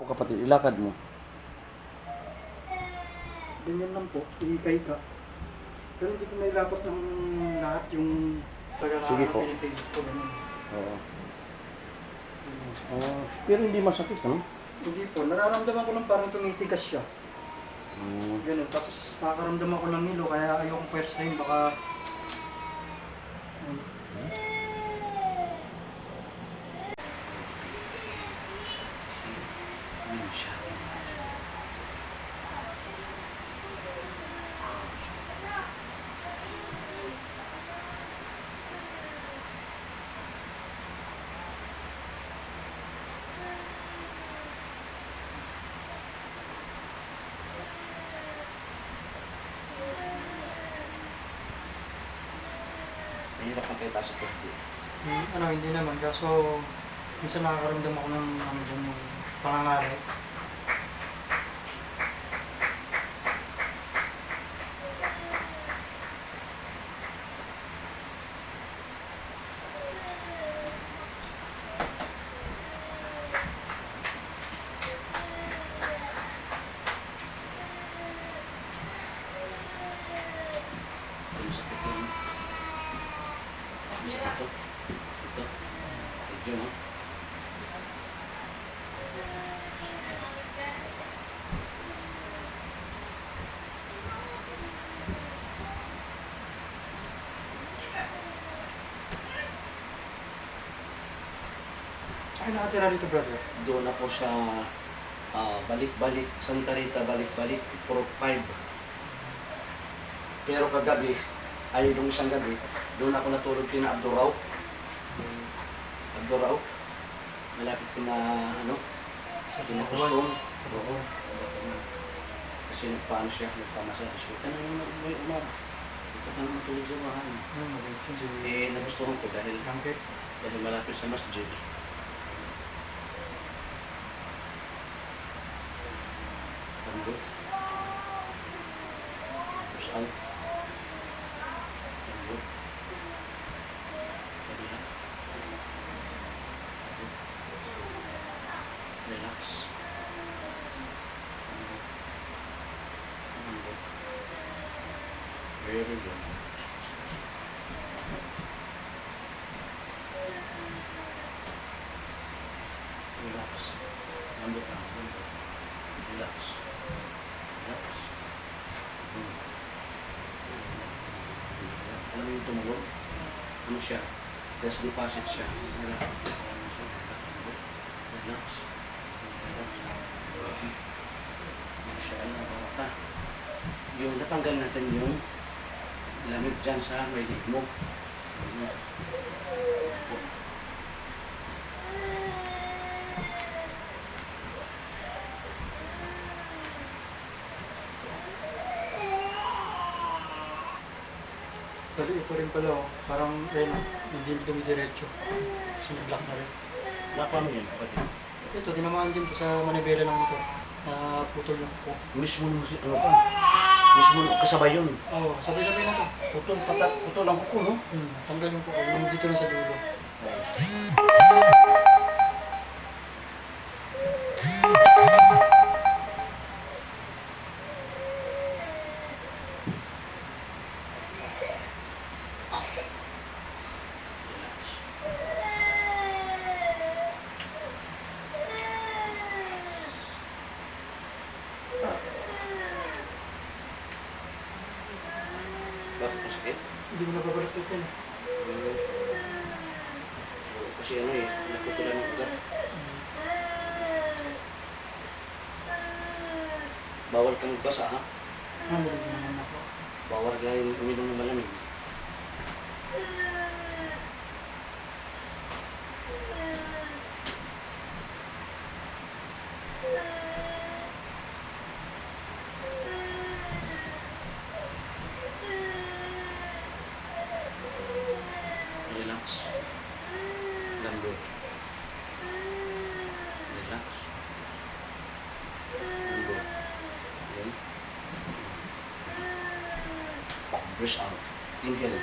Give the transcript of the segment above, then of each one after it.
kapatid, ilakad mo. Ganyan lang po, ika-ika. Pero hindi ko may lapat ng lahat yung Sige po. pinipigit ko ganun. Oo. Pero hindi masakit, ano? Hindi po, nararamdaman ko lang parang tumitigas siya. Hmm. Ganun, tapos nakakaramdam ako ng nilo kaya ayokong pwersahin baka... Yun siya. Mahirap ang kayo taas ito. Hindi naman, kaso minsan nakakaramdam ako ng pangangari. Ito sakit yun. Sakit ito. Ito. Medyo, no? Ay, nakatira dito, brother. Doon na po siya balik-balik, Santa Rita, balik-balik, Purok 5. Pero kagabi, ay nung isang gabi, doon ako natulog kina Abdurao. Abdurao. Malapit ko na, sa pinakustong. Oo. Kasi nagpaano siya, nagpamasahe. So, ka na naman may umar. Dito ka na matulog sa bahay. Nagustuhan ko dahil malapit sa masjid. Lambot. Push out. Lambot. Relax. Relax. Lambot. Very good. Relax. Lambot lang. Lambot. Relax. Relax. Alam mo yung tumulog? Ano siya? Gas deposit siya. Relax. Relax. Relax. Masyaallah, baraka. Yung natanggal natin yung lamig dyan sa may liig mo. Ito rin pala, oh. Parang hindi dumidiretso. Kasi nag-block na rin. Lapa mo yun, kapatid. Ito, tinamaan din to sa manibela ng ito. Na putol yung kuko. Mismo nung mismo nung kasabay yun. Oo, sabay-sabay na to. Putol ang kuko, no? Tanggal yung kuko. Yung dito lang sa dulo. Bakit masakit? Hindi mo nababalik ito eh. Kasi naputulan ng ugat. Bawal kang magbasa, ha? Nandun naman ako. Bawal gayong uminom ng malamig. Relax. Lambot. Relax. Lambot. Yan. Breathe out. Inhale.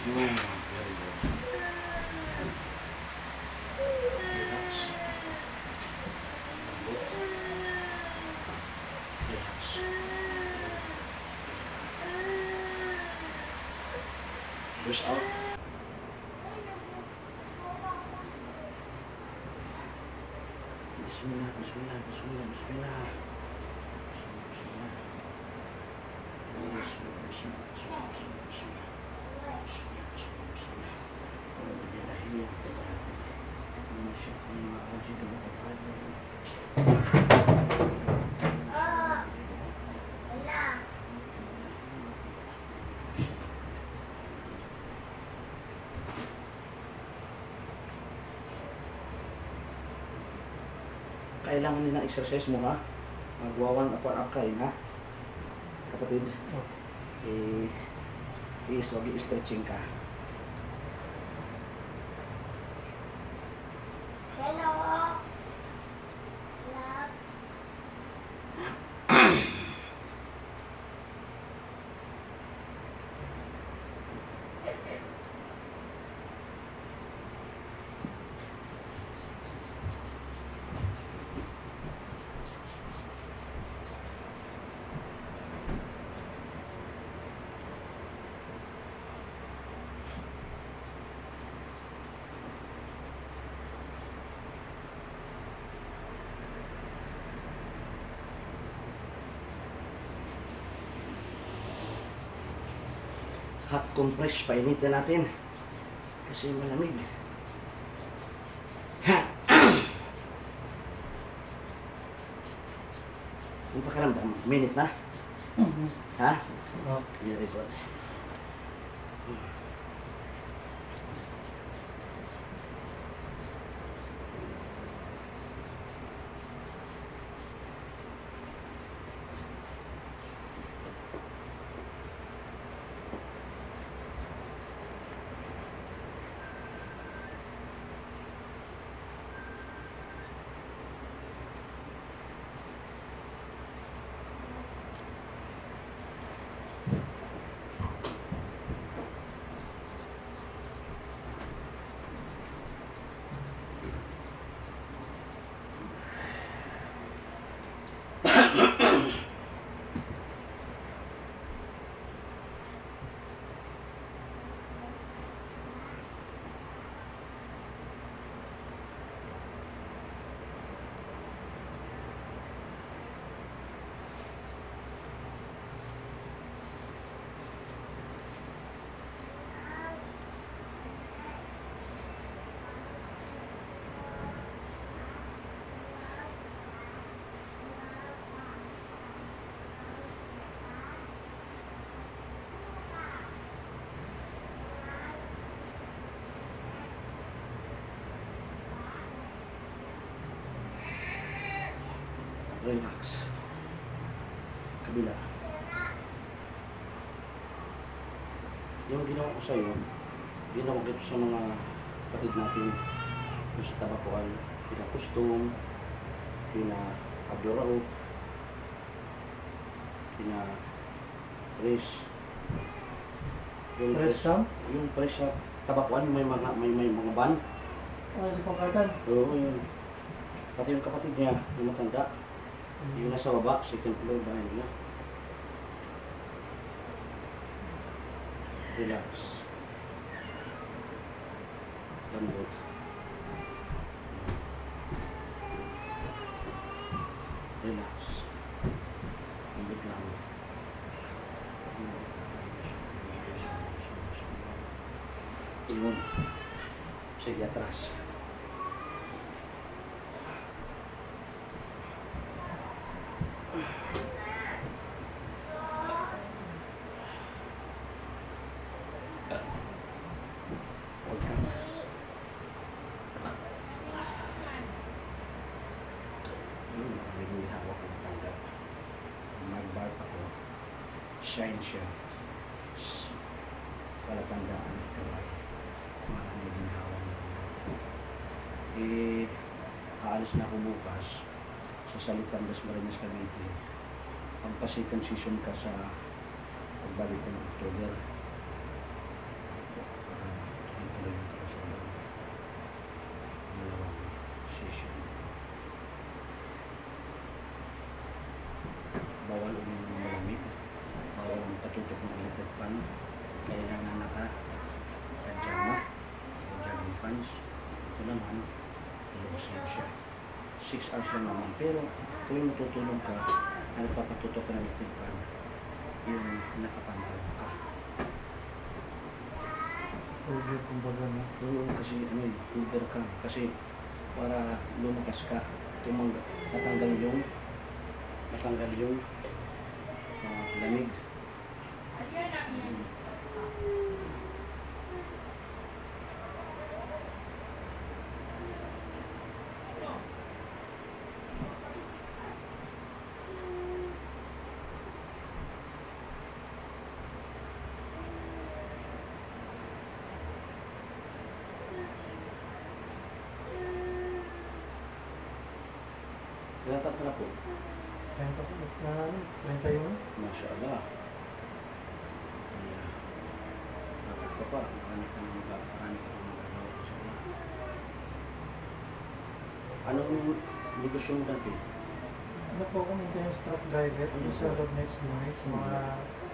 Very good. Relax. Lambot. Push out. Bismillah, bismillah, bismillah, bismillah. Bismillah. Bismillah, bismillah, bismillah, bismillah, bismillah. Bismillah, bismillah, bismillah. Bismillahirrahmanirrahim. Kailangan din ng exercise mo ha. Magwawan upon upkain ha. Kapatid. I-stretching ka. Hello. Hot compress, painitin natin. Kasi malamig. Yung pakiramdam, minute na? Ha? Very good. Relax. Kabila. Yung ginawa ko sa'yo, ginawa ko sa mga kapatid natin yung sa Tabapuan, pina-custom, pina-abdurao, pina-press. Yung Press up? Yung press sa Tabapuan, may mga ban. Sa pangkatan. Oo, yun. Pati yung kapatid niya, yung matanda, yung nasa baba, second floor behind niya. Relax. Lambot. Relax. Lambot lang. Iyon. Sige, atras. Huwag ka. May hawak ang tanda. Mag-bark ako. Shine siya. Palatandaan ito ay maraming ginhawa na. Aalis na ako bukas sa Salitan das Marinas Cavite. Pagpa-second season ka sa pagbalik ko ng October. Ituloy yung kalusugan. Dalawang session. Bawal uminom ng malamig. Bawal ang patutok ng electric fan. Kailangan naka pajama, jogging pants. Ito naman, tulog siya. 6 hours lang naman. Pero kung matutulog ka, nagpapatuto ka ng electric fan, yung nakapantay ka. Over kumbaga no. Oo, kasi ano, uber ka. Kasi para lumakas ka, natanggal yung lamig. Tinatap na po. 31. Masya Allah. Dapat ka pa. Marami ka nang magagawa sa Allah. Anong negosyo mo dati? Ano po ako maintenance truck driver sa loob na SBMI sa mga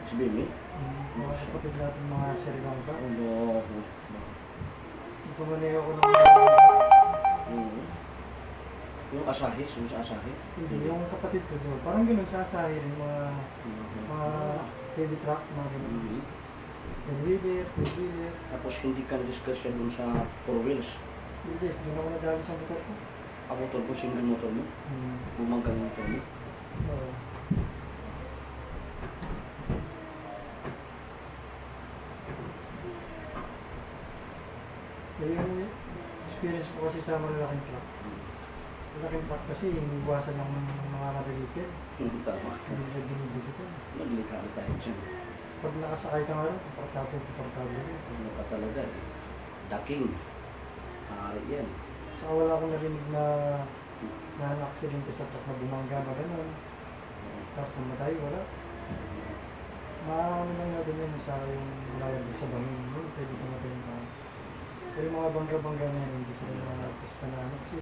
SBMI? mga kapatid natin mga Sri Lanka. Allah. Ipamanay ako ng Yung asahi, sa asahi? hindi, yung kapatid ko doon. Parang ganun sa asahin yung mga heavy truck, mga ganun. Ten-wheeler, two-wheeler. Tapos hindi ka na-discuss yan dun sa 4 wheels. Hindi, doon ako nadali sa motor ko. Ang motor ko, single motor mo. Bumanggang motor mo. Oo. Yung experience ko kasi sa malalaking truck. Malaking truck kasi iniwasan ng mga maliliit. Tama. Hindi na dinidisip ko. Naglikado tayo dyan. Pag nakasakay ka nga rin, komportable rin. Ano ka talaga eh. Daking. Maaari yan. Saka wala akong narinig na aksidente sa truck na bumangga na gano'n. Tapos namatay, wala. Maano lang natin yun sa yung lalag sa bangin. Pwede namatay yung tao. Pero yung mga bangga-bangga na yun, hindi sila mga artista na ano. Kasi